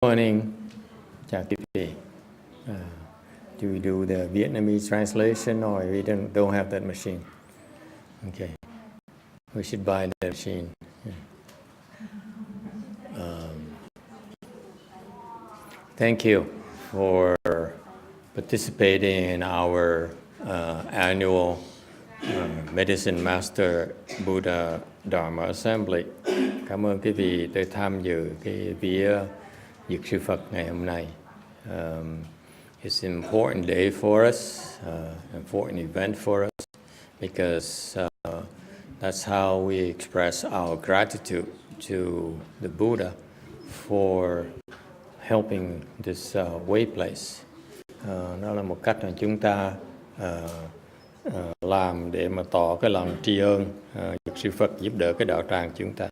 Morning, chào quý vị. Do we do the Vietnamese translation or we don't have that machine? Okay, we should buy that machine. Thank you for participating in our annual Medicine Master Buddha Dharma Assembly. Cảm ơn quý vị đã tham dự cái vía Dược sư Phật ngày hôm nay. It's an important day for us, important event for us, because that's how we express our gratitude to the Buddha for helping this way place. Nó là một cách mà chúng ta làm để mà tỏ cái lòng tri ân Dược sư Phật giúp đỡ cái đạo tràng chúng ta.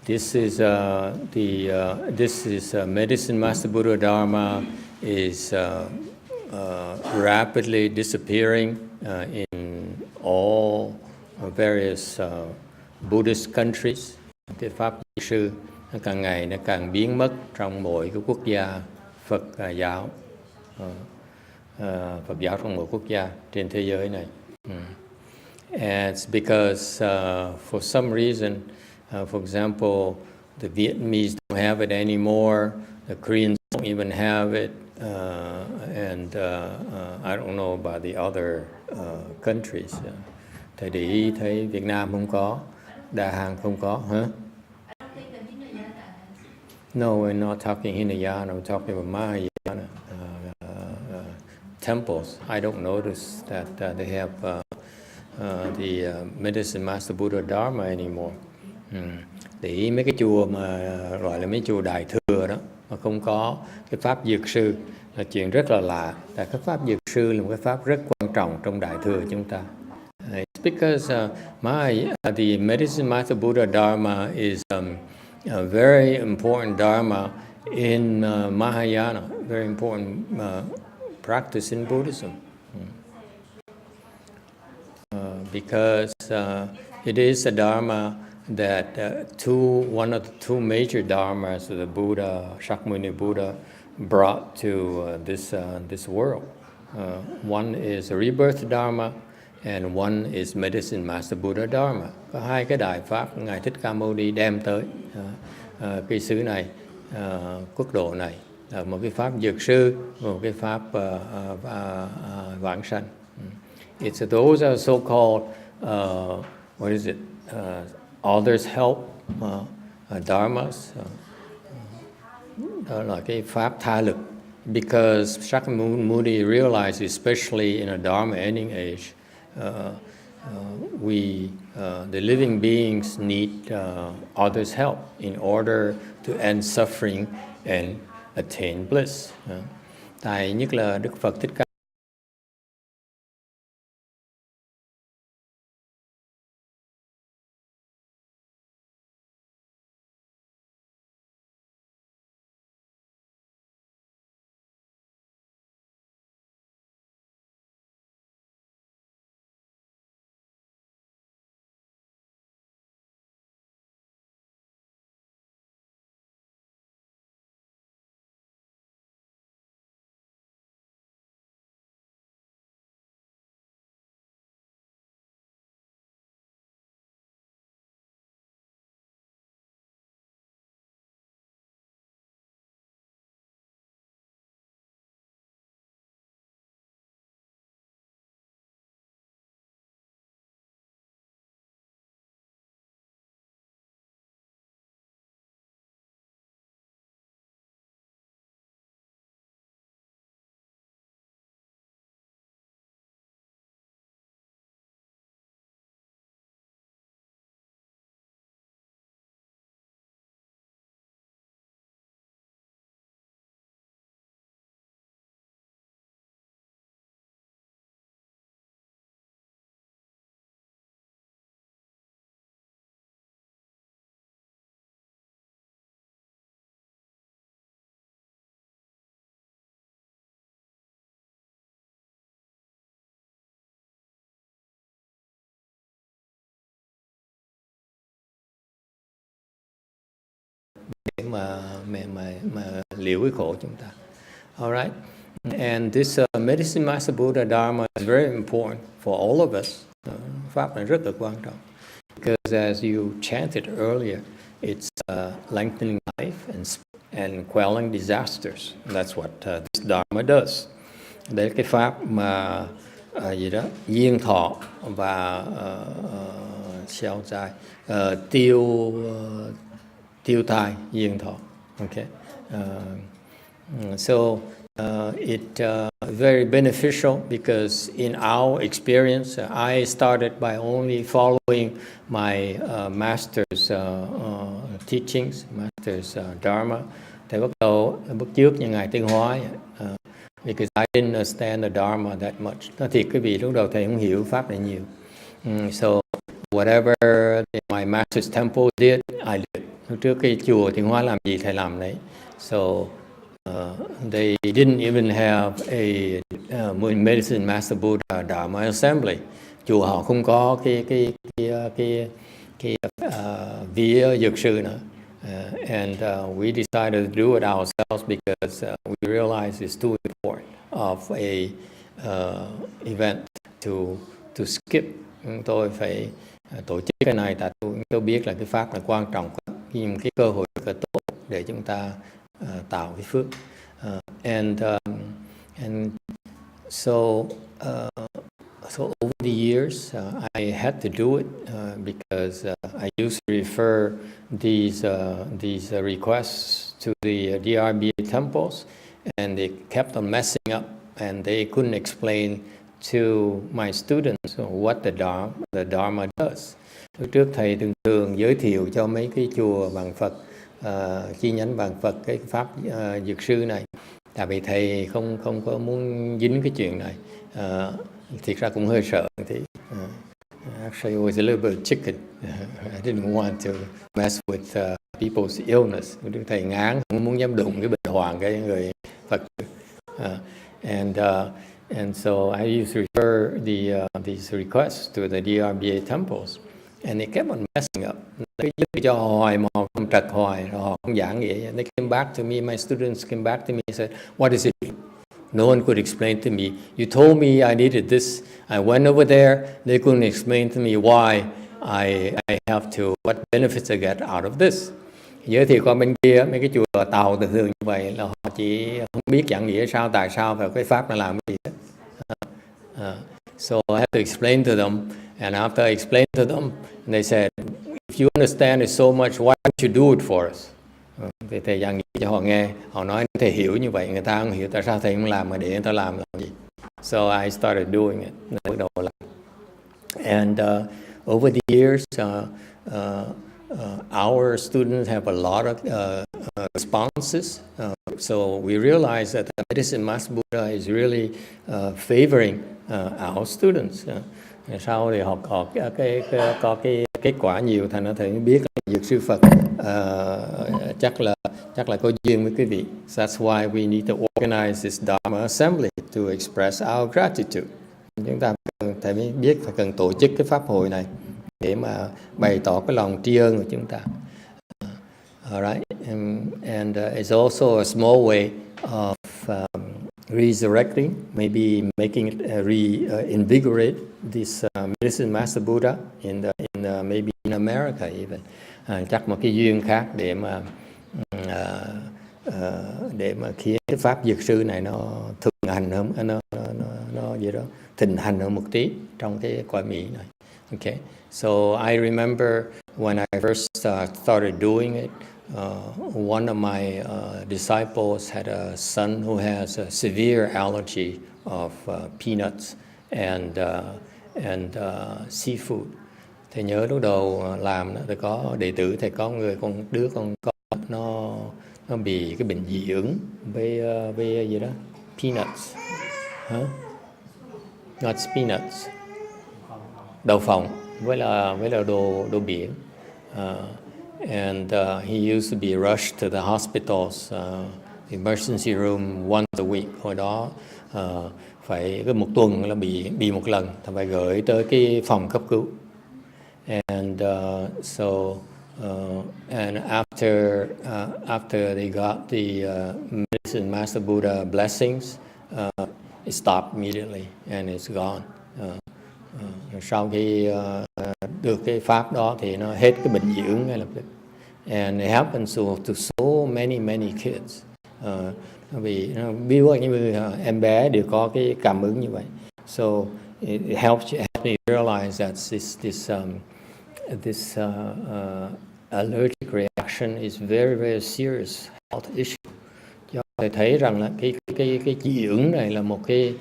This is Medicine Master Buddha Dharma is rapidly disappearing in all various Buddhist countries. Cái pháp Dược sư nó càng ngày nó càng biến mất trong mỗi cái quốc gia Phật giáo, Phật giáo trong mỗi quốc gia trên thế giới này. And it's because for some reason, for example, the Vietnamese don't have it anymore, the Koreans don't even have it, and I don't know about the other countries. Thầy để ý thấy Việt Nam không có, Đà Hàn không có, hả? No, we're not talking Hinayana, we're talking about Mahayana temples. I don't notice that they have the Medicine Master Buddha Dharma anymore. Để ý mấy cái chùa mà gọi là mấy chùa Đại Thừa đó mà không có cái pháp Dược sư là chuyện rất là lạ. Tại cái pháp Dược sư là một cái pháp rất quan trọng trong Đại Thừa chúng ta. It's because the Medicine Master Buddha Dharma is a very important Dharma in Mahayana, very important practice in Buddhism. Because it is a Dharma that one of the two major Dharmas that the Buddha, Shakyamuni Buddha, brought to this world. One is a rebirth Dharma, and one is Medicine Master Buddha Dharma. Có hai cái đại pháp Ngài Thích Ca Mâu Ni đem tới cái xứ này, quốc độ này, một cái pháp Dược sư, một cái pháp vãng sanh. Those are so-called others help dharmas. Đó là cái pháp tha lực. Because Shakyamuni realized, especially in a Dharma ending age, the living beings need others' help in order to end suffering and attain bliss. Tại nhất là Đức Phật Thích Ca mà liễu cái khổ chúng ta. Alright, and this medicine Master Buddha Dharma is very important for all of us. Pháp này rất là quan trọng. Because as you chanted earlier, it's lengthening life and quelling disasters. That's what this Dharma does. Đấy cái pháp mà gì đó diên thọ và xiao dài, tiêu tai diên thọ. Okay, so it very beneficial because in our experience, I started by only following my master's teachings, master's Dharma. Thì bắt đầu trước như ngài Tuyên Hóa, because I didn't understand the Dharma that much. Nói thiệt quý vị, lúc đầu thầy không hiểu pháp này nhiều. So whatever my master's temple did, I did. Lúc trước cái chùa Tuyên Hóa làm gì thầy làm đấy. So they didn't even have a medicine Master Buddha Dharma assembly. Chùa họ không có cái vía dược sư nữa. And we decided to do it ourselves because we realized it's too important of a event to skip. Tôi phải tổ chức cái này tại tôi biết là cái pháp là quan trọng, nhưng cái cơ hội rất là tốt để chúng ta tạo cái phước. And so over the years, I had to do it because I used to refer these requests to the DRBA temples, and they kept on messing up, and they couldn't explain to my students what the Dharma does. Lúc trước thầy thường giới thiệu cho mấy cái chùa bằng Phật, chi nhánh bằng Phật cái pháp dược sư này, tại vì thầy không có muốn dính cái chuyện này. Thiệt ra cũng hơi sợ thì actually it was a little bit chicken. I didn't want to mess with people's illness. Thầy ngán, không muốn dám đụng cái bệnh hoạn cái người Phật. And so I used to refer these requests to the DRBA temples, and they kept on messing up. Cái cho hoài mà họ không trật hoài, họ không giảng vậy. They came back to me, my students came back to me and said, "What is it?" No one could explain to me. You told me I needed this. I went over there. They couldn't explain to me why I have to, what benefits I get out of this. Giới thiệu qua bên kia, mấy cái chùa Tàu thường như vậy là họ chỉ không biết giảng nghĩa sao, tại sao phải cái pháp này làm cái gì. So I had to explain to them, and after I explained to them, they said, "If you understand it so much, why don't you do it for us?" Thì thầy giảng nghĩa cho họ nghe, họ nói thầy hiểu như vậy, người ta không hiểu tại sao thầy không làm mà để người ta làm gì. So I started doing it. Bắt đầu làm. And over the years, our students have a lot of responses. So we realized that the medicine Master Buddha is really favoring our students. Sau thì họ có cái kết quả nhiều, thành ra thầy mới biết là dược sư Phật chắc là có duyên với quý vị. That's why we need to organize this Dharma assembly to express our gratitude. Chúng ta thầy mới biết phải cần tổ chức cái pháp hội này để mà bày tỏ cái lòng tri ân của chúng ta. Alright, and it's also a small way of resurrecting, maybe making it reinvigorate this medicine Master Buddha maybe in America even. Chắc một cái duyên khác để mà khiến cái pháp dược sư này nó thường hành hơn, nó gì đó thịnh hành hơn một tí trong cái cõi Mỹ này. Okay, so I remember when I first started doing it. One of my disciples had a son who has a severe allergy of peanuts and seafood. Thầy nhớ lúc đầu làm thầy có đệ tử, thầy có đứa con nó bị cái bệnh dị ứng với gì đó peanuts, not peanuts, đậu phộng với là đồ biển. And he used to be rushed to the hospitals, emergency room once a week. Hồi đó phải một tuần là bị một lần, phải gửi tới cái phòng cấp cứu. And and after after they got the medicine Master Buddha blessings, it stopped immediately and it's gone. Sau khi được cái pháp đó thì nó hết cái bệnh dị ứng ngay lập tức. And it happens to so many kids. Vì ví dụ như em bé đều có cái cảm ứng như vậy. So it helps me realize that this allergic reaction is very serious health issue. Cho thầy thấy rằng là cái dị ứng này là một cái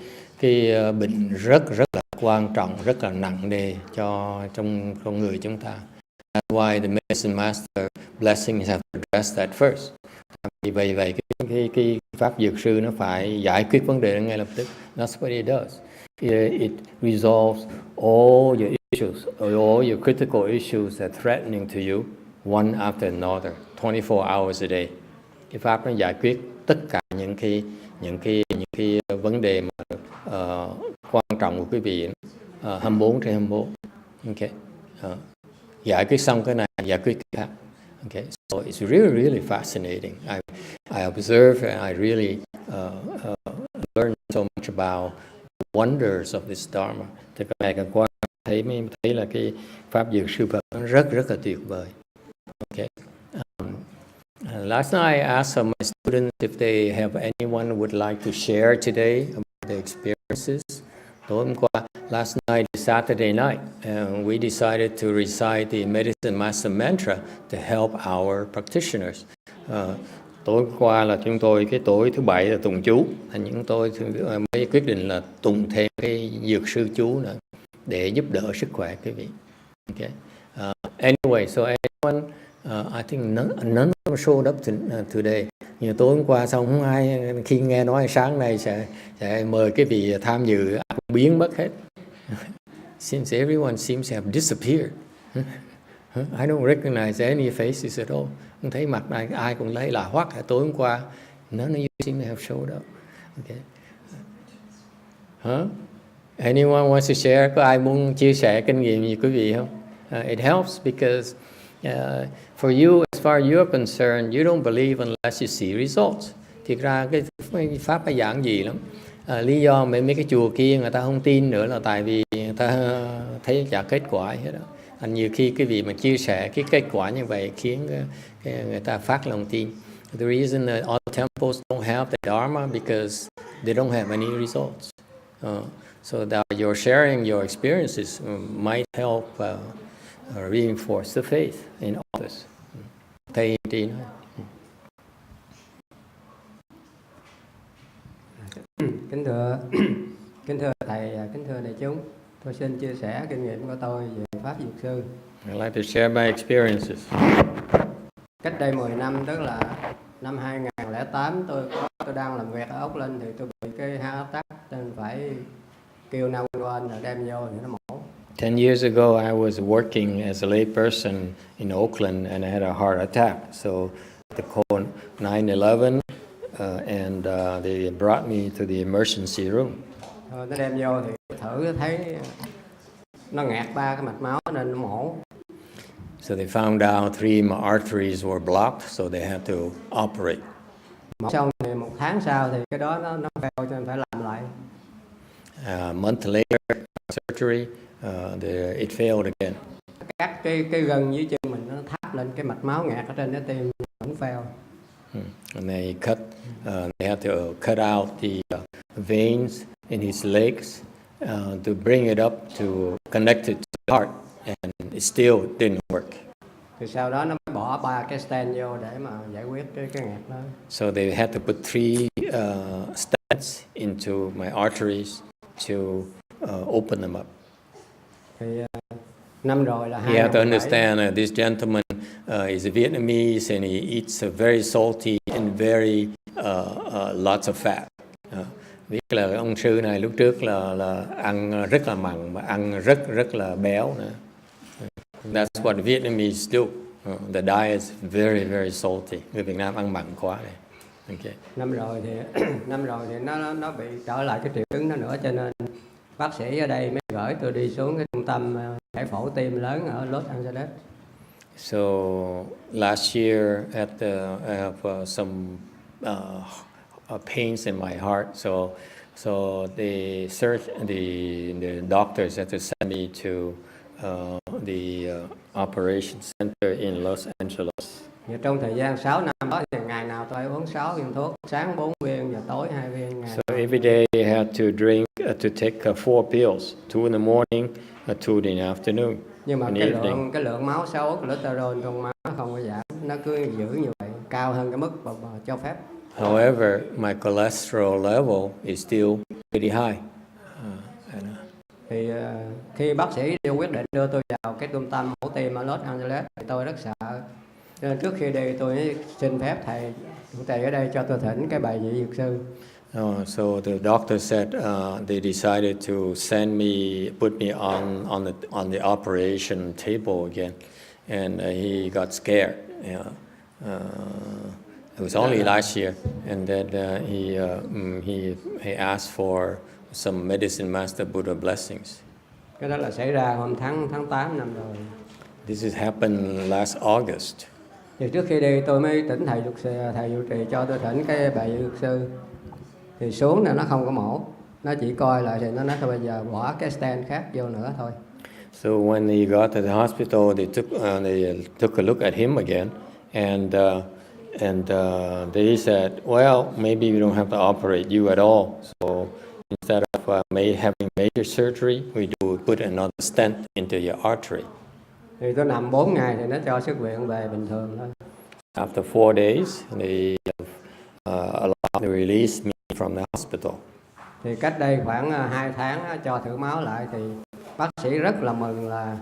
bệnh rất là quan trọng, rất là nặng nề cho trong con người chúng ta. That's why the medicine master blessings have to address that first. Vì vậy cái pháp dược sư nó phải giải quyết vấn đề ngay lập tức. That's what it does. It resolves all your issues, all your critical issues that are threatening to you, one after another, 24 hours a day. Cái pháp nó giải quyết tất cả những cái vấn đề mà quan trọng của quý vị 24/24. Okay. Giải quyết xong cái này, giải quyết cái khác. Okay. So it's really fascinating. I observe and I really learn so much about the wonders of this Dharma. Thì càng ngày càng qua thấy là cái pháp dược sư Phật nó rất là tuyệt vời. Okay. Last night I asked some of my students if they have anyone who would like to share today about their experiences. Tối hôm qua, last night is Saturday night, and we decided to recite the Medicine Master Mantra to help our practitioners. Tối qua là chúng tôi, cái tối thứ bảy là tụng chú, thành chúng tôi mới quyết định là tụng thêm cái dược sư chú nữa để giúp đỡ sức khỏe quý vị. Okay. Anyway, so anyone, I think none of them showed up today. Nhưng tối hôm qua xong không ai, khi nghe nói sáng nay sẽ mời cái vị tham dự biến mất hết. Since everyone seems to have disappeared. I don't recognize any faces at all. Không thấy mặt ai cũng lấy là hoắc tối hôm qua. None of you seem to have showed up. Okay. Anyone wants to share? Có ai muốn chia sẻ kinh nghiệm gì quý vị không? It helps because for you, as far as you're concerned, you don't believe unless you see results. Thiệt ra cái pháp nó giản dị lắm. Lý do mấy cái chùa kia người ta không tin nữa là tại vì người ta thấy chả kết quả hết đó. Thành nhiều khi cái vị mà chia sẻ cái kết quả như vậy khiến người ta phát lòng tin. The reason that all temples don't have the Dharma because they don't have any results. So that you're sharing your experiences might help reinforce the faith in others. Thầy nói. Kính thưa thầy, kính thưa đại chúng, tôi xin chia sẻ kinh nghiệm của tôi về pháp dược sư. I'd like to share my experiences. Cách đây 10 năm, tức là năm 2008, tôi đang làm việc ở Auckland thì tôi bị cái heart attack nên phải kêu 911 rồi đem vô thì nó mổ. 10 years ago, I was working as a lay person in Oakland and I had a heart attack. So they called 911 and they brought me to the emergency room. Nó đem vô thì thử thấy nó nghẹt 3 cái mạch máu nên nó mổ. So they found out 3 of my arteries were blocked, so they had to operate. Mổ xong thì 1 tháng sau thì cái đó nó fail cho nên phải làm lại. A month later, surgery, it failed again. Các cái gân dưới chân mình nó thắt lên cái mạch máu nghẹt ở trên cái tim vẫn fail. And they had to cut out the veins in his legs to bring it up to connect it to the heart, and it still didn't work. Thì sau đó nó mới bỏ 3 cái stent vô để mà giải quyết cái nghẹt đó. So they had to put 3 stents into my arteries to open them up. Thì năm rồi là You have to understand this gentleman is a Vietnamese and he eats very salty and very lots of fat. Biết là ông sư này lúc trước là ăn rất là mặn và ăn rất là béo nữa. That's what Vietnamese do. The diet is very salty. Người Việt Nam ăn mặn quá này. Okay. Năm rồi thì nó bị trở lại cái triệu chứng đó nữa, cho nên bác sĩ ở đây mới gửi tôi đi xuống cái trung tâm giải phẫu tim lớn ở Los Angeles. So last year I have some pains in my heart. So the doctors had to send me to the operation center in Los Angeles. Và trong thời gian 6 năm đó thì ngày nào tôi uống 6 viên thuốc, sáng 4 viên và tối 2 viên. So every day I had to drink, to take 4 pills, 2 in the morning, 2 in the afternoon. Nhưng mà cái lượng máu xấu, cholesterol trong máu nó không có giảm, nó cứ giữ như vậy, cao hơn cái mức cho phép. However, my cholesterol level is still pretty high. Thì khi bác sĩ quyết định đưa tôi vào cái trung tâm mổ tim ở Los Angeles thì tôi rất sợ. Nên trước khi đi tôi xin phép thầy ở đây cho tôi thỉnh cái bài vị dược sư. So the doctor said they decided to send me, put me on the operation table again, and he got scared. It was only last year, and then he asked for some medicine Master Buddha blessings. Cái đó là xảy ra hôm tháng 8 năm rồi. This has happened last August. Thì trước khi đi tôi mới tỉnh thầy dược trì cho tôi thỉnh cái bài dược sư. Thì xuống là nó không có mổ, nó chỉ coi lại thì nó nói thôi bây giờ bỏ cái stent khác vô nữa thôi. So when he got to the hospital, they took a look at him again, and they said, well, maybe we don't have to operate you at all. So instead of having major surgery, we put another stent into your artery. Thì tôi nằm 4 ngày thì nó cho xuất viện về bình thường thôi. After 4 days, they released me from the hospital. Thì cách đây khoảng 2 tháng cho thử máu lại thì bác sĩ rất là mừng là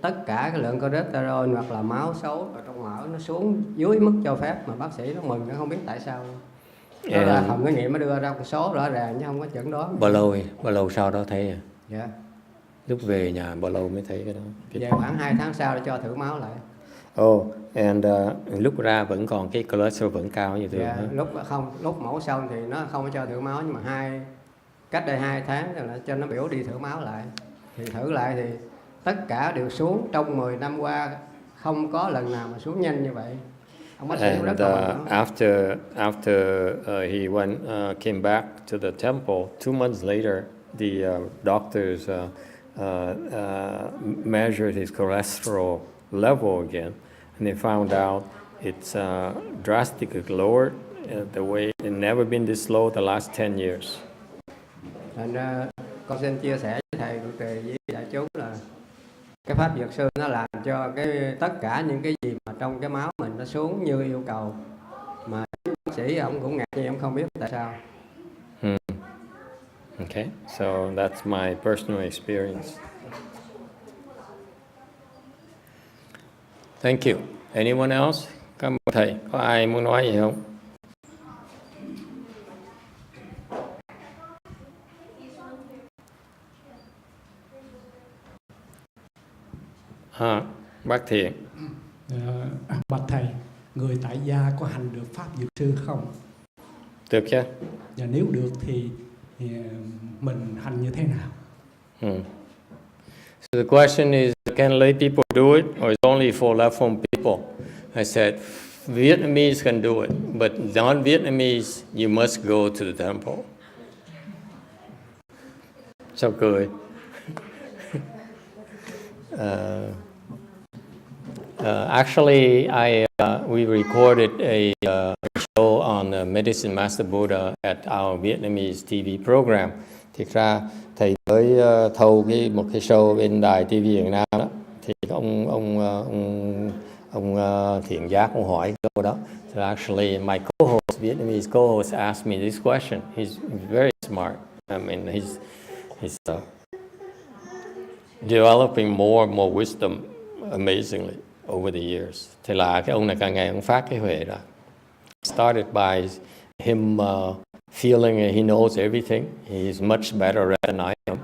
tất cả cái lượng cholesterol hoặc là máu xấu ở trong mỡ nó xuống dưới mức cho phép, mà bác sĩ nó mừng, nó không biết tại sao. Đó là phòng thí nghiệm mới đưa ra con số rõ ràng chứ không có chẩn đoán. Bao lâu sau đó thấy à? Dạ. Lúc về nhà bao lâu mới thấy cái đó? Về khoảng 2 tháng sau để cho thử máu lại. Lúc ra vẫn còn cái cholesterol vẫn cao như thường. Dạ, lúc mổ xong thì nó không có cho thử máu, nhưng mà cách đây 2 tháng là cho nó biểu đi thử máu lại. Thì thử lại thì tất cả đều xuống, trong 10 năm qua không có lần nào mà xuống nhanh như vậy. Ông bác sĩ rất là after he came back to the temple 2 months later, the doctors measured his cholesterol level again, and they found out it's drastically lowered. The way it never been this low the last 10 years. Thành ra con xin chia sẻ với thầy với đại chúng là cái pháp dược sư nó làm cho tất cả những cái gì mà trong cái máu mình nó xuống như yêu cầu, mà bác sĩ ông cũng ngạc nhiên, ông không biết tại sao. Okay, so that's my personal experience. Thank you. Anyone else? Cảm ơn thầy. Có ai muốn nói gì không? Bác Thiện. Bạch thầy, người tại gia có hành được pháp dược sư không? Được chứ? Và nếu được thì mình hành như thế nào? So the question is, can lay people do it, or is only for left-home people? I said, Vietnamese can do it, but non-Vietnamese, you must go to the temple. Sao cười? Actually, we recorded a show on Medicine Master Buddha at our Vietnamese TV program. Thực ra thầy mới thâu một cái show bên đài TV Việt Nam đó, thì ông Thiện Giác ông hỏi câu đó. So actually, my co-host, Vietnamese co-host, asked me this question. He's very smart. I mean, he's developing more and more wisdom amazingly over the years. Thì là cái ông này càng ngày ông phát cái huệ ra. Started by him feeling he knows everything. He's much better than I am.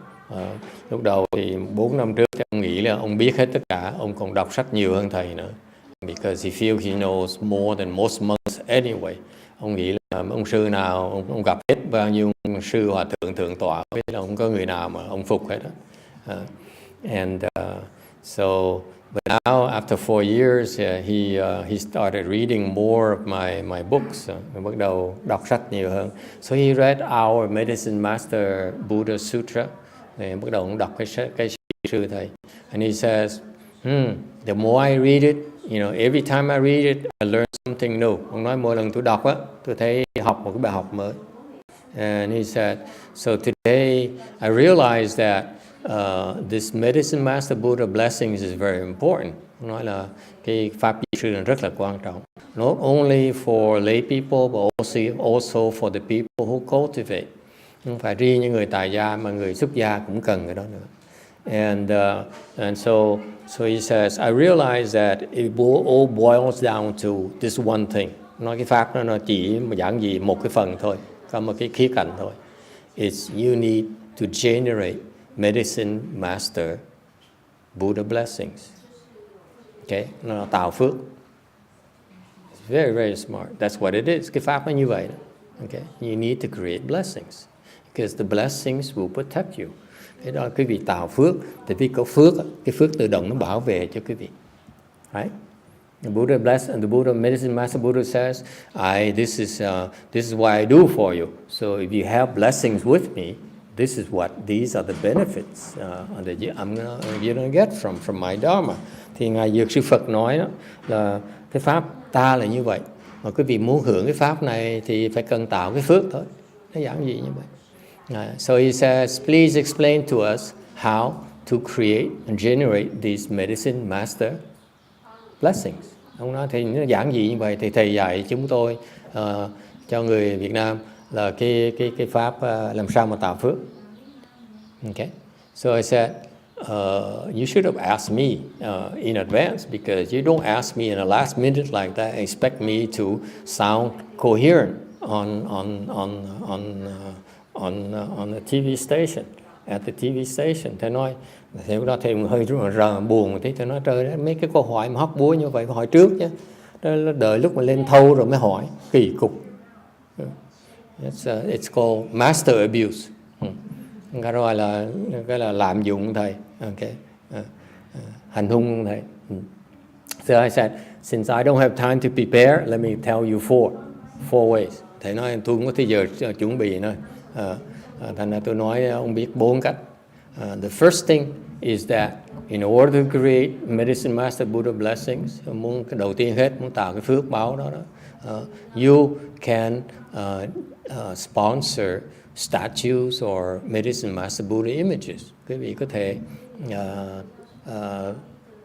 Lúc đầu thì 4 năm trước ông nghĩ là ông biết hết tất cả, ông còn đọc sách nhiều hơn thầy nữa. Because he feels he knows more than most monks anyway. Ông nghĩ là ông sư nào, ông gặp hết bao nhiêu sư hòa thượng thượng tọa, biết là không có người nào mà ông phục hết đó. So But now, after 4 years, he started reading more of my books. Bắt đầu đọc sách nhiều hơn. So he read our Medicine Master Buddha Sutra. Thì bắt đầu đọc cái sư thầy. And he says, the more I read it, every time I read it, I learn something new. Ông nói mỗi lần tôi đọc á, tôi thấy học một cái bài học mới. And he said, so today I realized that this Medicine Master Buddha blessings is very important. Nói là cái pháp di sư là rất là quan trọng. Not only for lay people, but also for the people who cultivate. Không phải riêng những người tại gia mà người xuất gia cũng cần cái đó nữa. And so he says, I realize that it all boils down to this one thing. Nói cái pháp nó chỉ giản dị một cái phần thôi, có một cái khía cạnh thôi. It's you need to generate Medicine Master Buddha blessings. Okay, nó là tạo phước. It's very, very smart. That's what it is. Cái pháp nó như vậy đó. Okay, you need to create blessings because the blessings will protect you. Thế đó quý vị tạo phước, tại vì có phước, cái phước tự động nó bảo vệ cho quý vị. Right? The Buddha bless and the Buddha Medicine Master Buddha says, this is what I do for you. So if you have blessings with me, these are the benefits that you're gonna get from my Dharma. Thì ngài Dược Sư Phật nói đó là cái pháp ta là như vậy. Mà quý vị muốn hưởng cái pháp này thì phải cần tạo cái phước thôi. Nó giản dị như vậy. So he says, please explain to us how to create and generate these Medicine Master blessings. Ông nói thì nó giản dị như vậy thì thầy dạy chúng tôi cho người Việt Nam là cái pháp làm sao mà tạo phước. Okay. So I said, you should have asked me in advance because you don't ask me in the last minute like that and expect me to sound coherent on the TV station, at the TV station. Thầy nói, thầy lúc đó thầy hơi buồn một tí, thầy nói trời ơi, mấy cái câu hỏi mà hóc búa như vậy hỏi trước chứ, đợi lúc mà lên thâu rồi mới hỏi, kỳ cục. It's called master abuse. Cái đó là lạm dụng thầy, okay. Hành hung thầy. So I said, since I don't have time to prepare, let me tell you four ways. Thầy nói tôi không có thời giờ chuẩn bị nữa. Thành ra tôi nói ông biết 4 cách. The first thing is that in order to create Medicine Master Buddha blessings, cái đầu tiên hết muốn tạo cái phước báo đó, you can sponsor statues or Medicine Master Buddha images. Quý vị có thể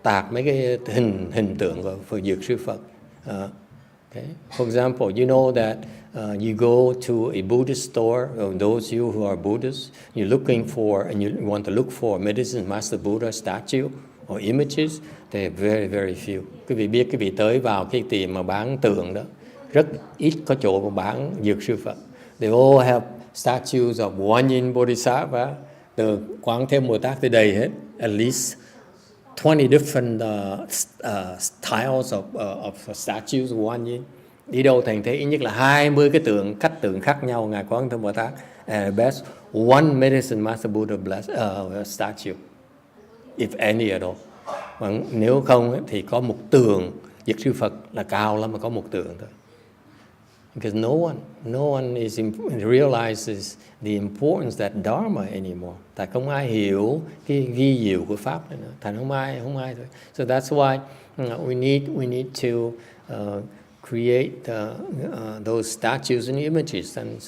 tạc mấy cái hình tượng của Dược Sư Phật. Okay. For example, you know that you go to a Buddhist store, or those you who are Buddhists, you're looking for, and you want to look for Medicine Master Buddha statue or images, they're very, very few. Quý vị biết, quý vị tới vào cái tiệm mà bán tượng đó, rất ít có chỗ mà bán Dược Sư Phật. They all have statues of One Yin Bodhisattva, từ Quán Thế Bồ Tát tới đầy hết, at least 20 different styles of statues of One Yin. Đi đâu thành thế ít nhất là 20 cái cách tượng khác nhau Ngài Quán Thế Bồ Tát. And best one Medicine Master Buddha statue, if any at all. Mà nếu không thì có một tượng Dược Sư Phật là cao lắm mà có một tượng thôi. Because no one realizes the importance that Dharma anymore. Tại không ai hiểu cái vi diệu của pháp này nữa. Thành không ai thôi. So that's why we need to create those statues and images and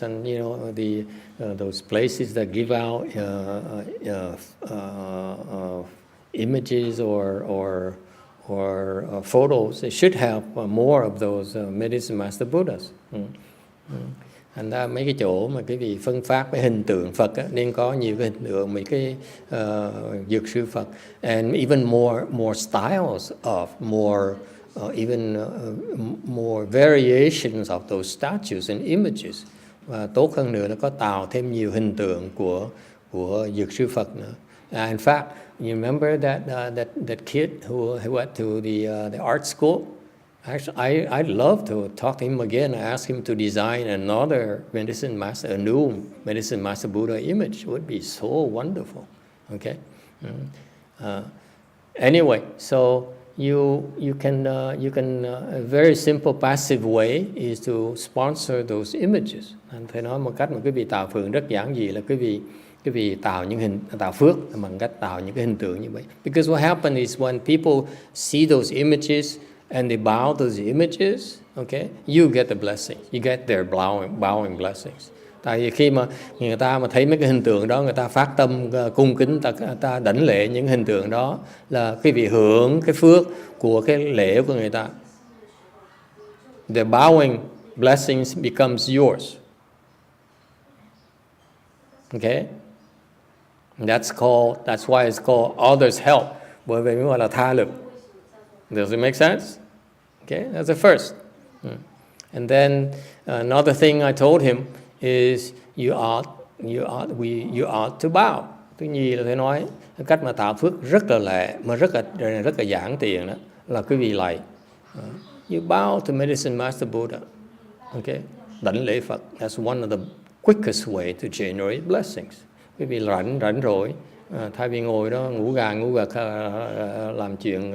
those places that give out images or photos. They should have more of those Medicine Master Buddhas. Thành ra mấy cái chỗ mà cái vị phân phát cái hình tượng Phật á, nên có nhiều cái hình tượng mấy cái Dược Sư Phật, and even more styles of more variations of those statues and images. Và tốt hơn nữa là có tạo thêm nhiều hình tượng của Dược Sư Phật nữa. In fact, you remember that kid who went to the art school? Actually, I'd love to talk to him again and ask him to design another Medicine Master, a new Medicine Master Buddha image. It would be so wonderful. Okay, Anyway, so you can a very simple passive way is to sponsor those images. Anh phải nói một cách mà quý vị tạo phước rất giản dị là quý vị tạo phước bằng cách tạo những cái hình tượng như vậy. Because what happens is when people see those images and they bow those images, okay, you get the blessing, you get their bowing blessings. Tại vì khi mà người ta mà thấy mấy cái hình tượng đó, người ta phát tâm cung kính, ta đảnh lễ những hình tượng đó, là quý vị hưởng cái phước của cái lễ của người ta. The bowing blessings becomes yours. Okay? That's why it's called others help. Bởi vì mới gọi là tha lực. Does it make sense? Okay, that's the first. And then another thing I told him is you ought to bow. Thứ nhì là phải nói cái cách mà tạo phước rất là lẹ mà rất là giản tiện đó là quý vị lạy. You bow to Medicine Master Buddha. Okay, đảnh lễ Phật. That's one of the quickest way to generate blessings. Quý vị rảnh rỗi, thay vì ngồi đó ngủ gật làm chuyện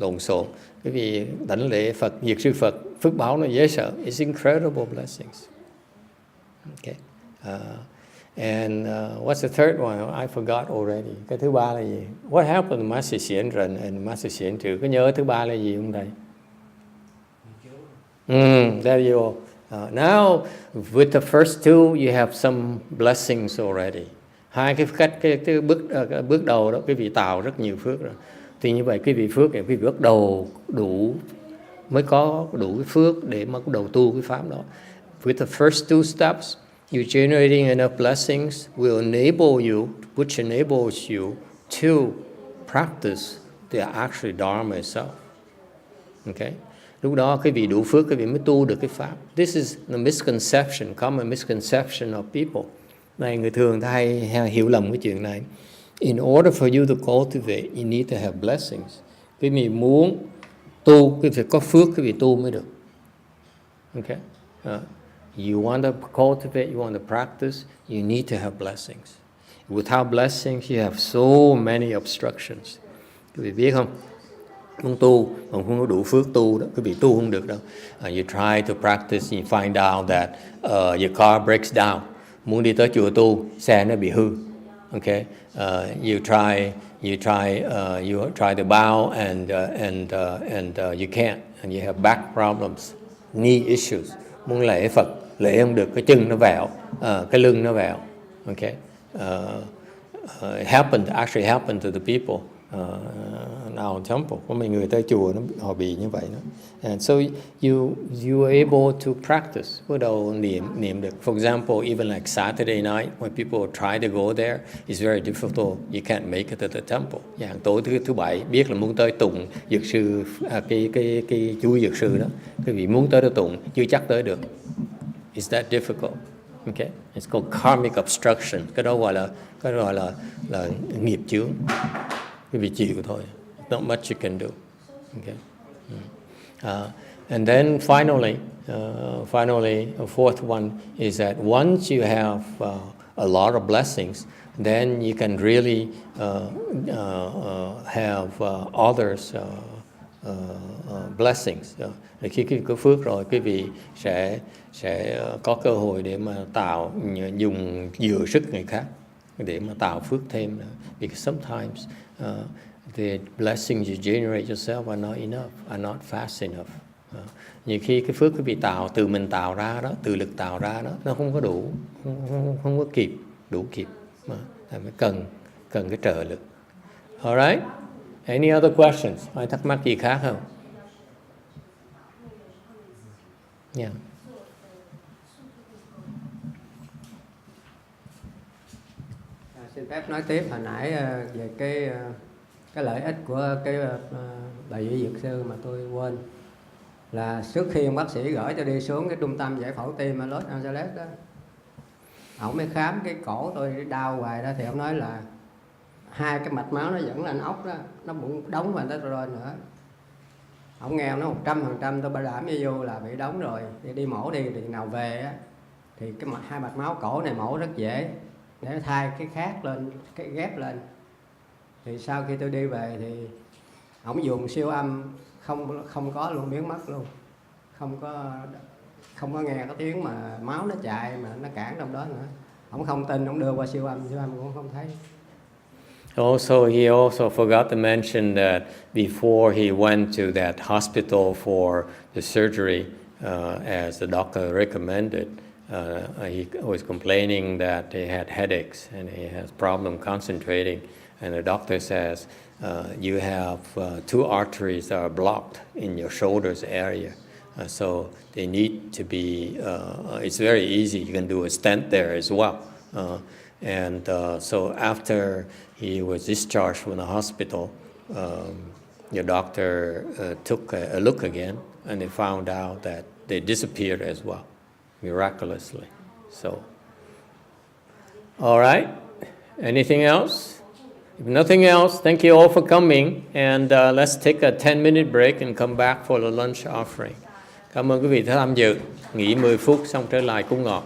lộn xộn, quý vị đảnh lễ Phật, diệt sư Phật, phước báo nó dễ sợ. It's incredible blessings. Okay. And what's the third one? I forgot already. Cái thứ ba là gì? What happened to Master Xianren and Master Xianchu? Có nhớ thứ ba là gì không thầy? There you go. Now, with the first two, you have some blessings already. Hai cái bước đầu đó, quý vị tạo rất nhiều phước rồi. Thì như vậy, quý vị phước này, quý vị bắt đầu mới có đủ cái phước để mà bắt đầu tu cái pháp đó. With the first two steps, you're generating enough blessings will enable you, which enables you to practice the actual Dharma itself. Okay? Lúc đó quý vị đủ phước, quý vị mới tu được cái pháp. This is the misconception, common misconception of people. Này, người thường hay hiểu lầm cái chuyện này. In order for you to cultivate, you need to have blessings. Quý vị muốn tu, quý vị phải có phước, quý vị tu mới được. Okay? You want to cultivate, you want to practice, you need to have blessings. Without blessings, you have so many obstructions. Quý vị biết không? Muốn tu, mà không có đủ phước tu đó, quý vị tu không được đâu. You try to practice, you find out that your car breaks down. Muốn đi tới chùa tu, xe nó bị hư. Okay, you try to bow and you can't, and you have back problems, knee issues. Muốn lễ Phật, lễ không được, cái chân nó vẹo, cái lưng nó vẹo. Okay, actually happened to the people in our temple. Có mấy người tới chùa họ bị như vậy đó. And so you are able to practice. Bắt đầu niệm được. For example, even like Saturday night, when people try to go there, it's very difficult. You can't make it to the temple. Dạng tối thứ bảy biết là muốn tới tụng dược sư, cái chú dược sư đó. Quý vị muốn tới đó tụng chưa chắc tới được. It's that difficult. Okay, it's called karmic obstruction. Cái đó gọi là nghiệp chướng. Quý vị chịu thôi. Not much you can do. Okay. And then finally, a fourth one is that once you have a lot of blessings, then you can really have others' blessings. Khi quý vị có phước rồi, quý vị sẽ có cơ hội để mà dùng dựa sức người khác để mà tạo phước thêm. Because sometimes the blessings you generate yourself are not enough, are not fast enough. Nhiều khi cái phước quý vị tạo, từ mình tạo ra đó, từ lực tạo ra đó, nó không có đủ, không có đủ kịp, mà phải cần cái trợ lực. Alright? Any other questions? Ai thắc mắc gì khác không? Yeah. Xin phép nói tiếp hồi nãy về cái lợi ích của cái bài vị dược sư mà tôi quên. Là trước khi ông bác sĩ gửi tôi đi xuống cái trung tâm giải phẫu tim ở Los Angeles đó, ông mới khám cái cổ tôi đau hoài đó, thì ông nói là hai cái mạch máu nó dẫn lên ốc đó, nó bụng đóng vào testosterone nữa. Ông nghe ông nói 100% tôi bảo đảm với vô là bị đóng rồi, thì đi mổ đi, thì nào về á thì hai mạch máu cổ này mổ rất dễ, để thay cái khác lên, cái ghép lên. Thì sau khi tôi đi về thì ổng dùng siêu âm không có luôn, biến mất luôn, không có nghe cái tiếng mà máu nó chạy mà nó cản trong đó nữa. Ổng không tin, ổng đưa qua siêu âm cũng không thấy. Also, he also forgot to mention that before he went to that hospital for the surgery, as the doctor recommended, he was complaining that he had headaches and he has problem concentrating. And the doctor says, you have 2 arteries that are blocked in your shoulders area. So they need to be, it's very easy, you can do a stent there as well. So after he was discharged from the hospital, the doctor took a look again, and they found out that they disappeared as well, miraculously. So, all right, anything else? If nothing else, thank you all for coming, and let's take a 10-minute break and come back for the lunch offering. Cảm ơn quý vị đã tham dự. Nghỉ 10 phút xong trở lại cúng ngọt.